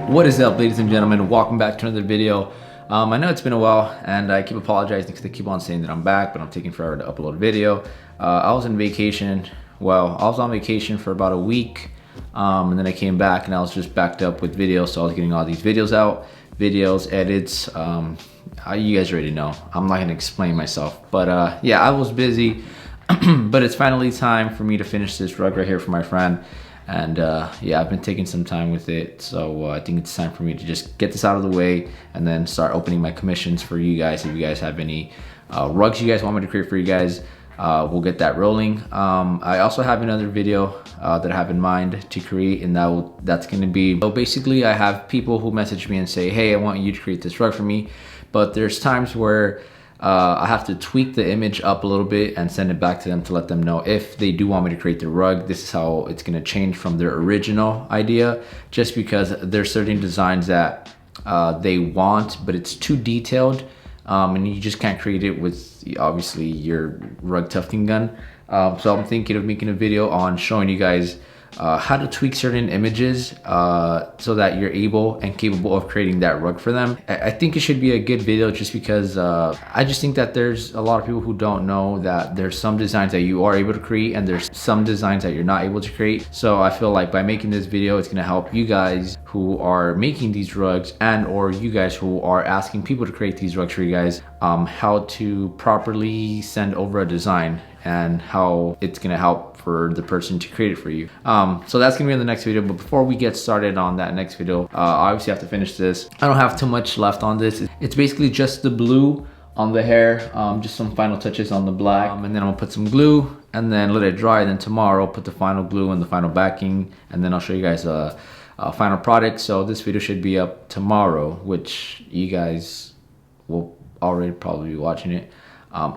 What is up, ladies and gentlemen? Welcome back to another video. I know it's been a while and I keep apologizing because they keep on saying that I'm back, but I'm taking forever to upload a video. I was on vacation. Well, I was on vacation for about a week, and then I came back and I was just backed up with videos, so I was getting all these videos out, edits. You guys already know. I'm not gonna explain myself, but yeah, I was busy, but it's finally time for me to finish this rug right here for my friend. And yeah, I've been taking some time with it, so I think it's time for me to just get this out of the way and then start opening my commissions for you guys. If you guys have any rugs you guys want me to create for you guys, we'll get that rolling. I also have another video that I have in mind to create, and that's going to be, so basically I have people who message me and say, hey, I want you to create this rug for me, but there's times where I have to tweak the image up a little bit and send it back to them to let them know if they do want me to create the rug, this is how it's going to change from their original idea, just because there's certain designs that they want, but it's too detailed, and you just can't create it with obviously your rug tufting gun. So I'm thinking of making a video on showing you guys how to tweak certain images so that you're able and capable of creating that rug for them. I think it should be a good video just because I just think that there's a lot of people who don't know that there's some designs that you are able to create and there's some designs that you're not able to create. So I feel like by making this video, it's gonna help you guys who are making these rugs and or you guys who are asking people to create these rugs for you guys, how to properly send over a design and how it's gonna help for the person to create it for you. So that's gonna be in the next video, but before we get started on that next video, I obviously have to finish this. I don't have too much left on this. It's basically just the blue on the hair, just some final touches on the black, and then I'm gonna put some glue and then let it dry. Then tomorrow, put the final glue and the final backing, and then I'll show you guys a final product. So this video should be up tomorrow, which you guys will already probably be watching it.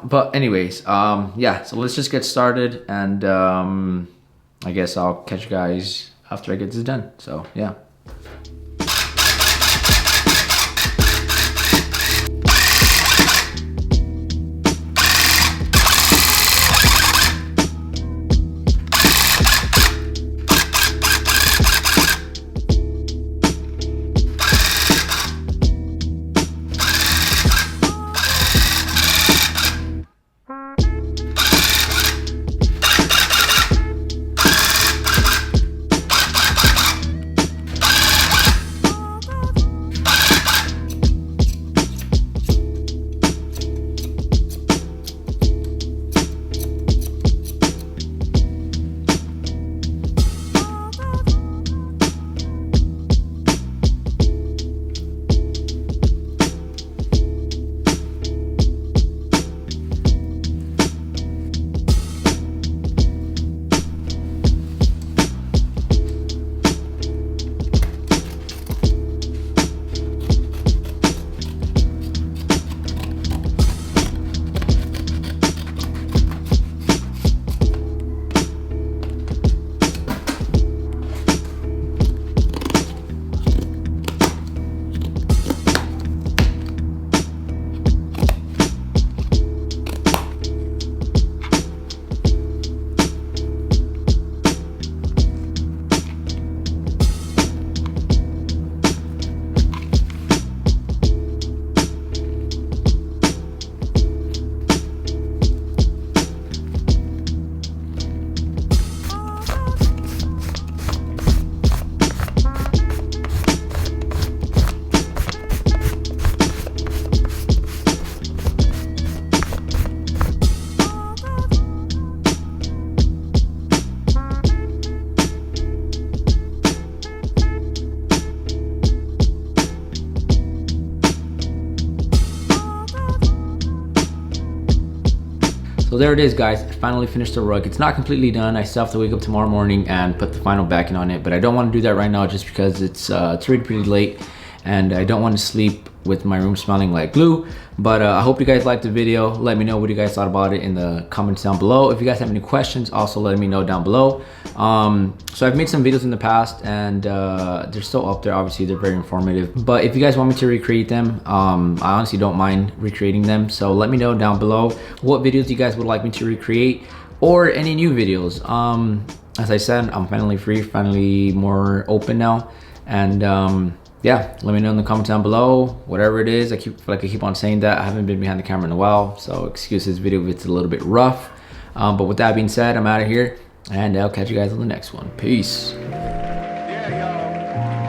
But anyways, yeah, so let's just get started, and I guess I'll catch you guys after I get this done. So yeah. So there it is, guys. I finally finished the rug. It's not completely done. I still have to wake up tomorrow morning and put the final backing on it, but I don't want to do that right now just because it's already pretty late and I don't want to sleep with my room smelling like glue. But I hope you guys liked the video. Let me know what you guys thought about it in the comments down below. If you guys have any questions, also let me know down below. So I've made some videos in the past and they're still up there. Obviously they're very informative, but if you guys want me to recreate them, I honestly don't mind recreating them. So let me know down below what videos you guys would like me to recreate or any new videos. As I said, I'm finally free, finally more open now. And yeah, let me know in the comments down below, whatever it is. I feel like I keep on saying that. I haven't been behind the camera in a while, so excuse this video if it's a little bit rough. But with that being said, I'm out of here, and I'll catch you guys on the next one. Peace. Yeah, y'all.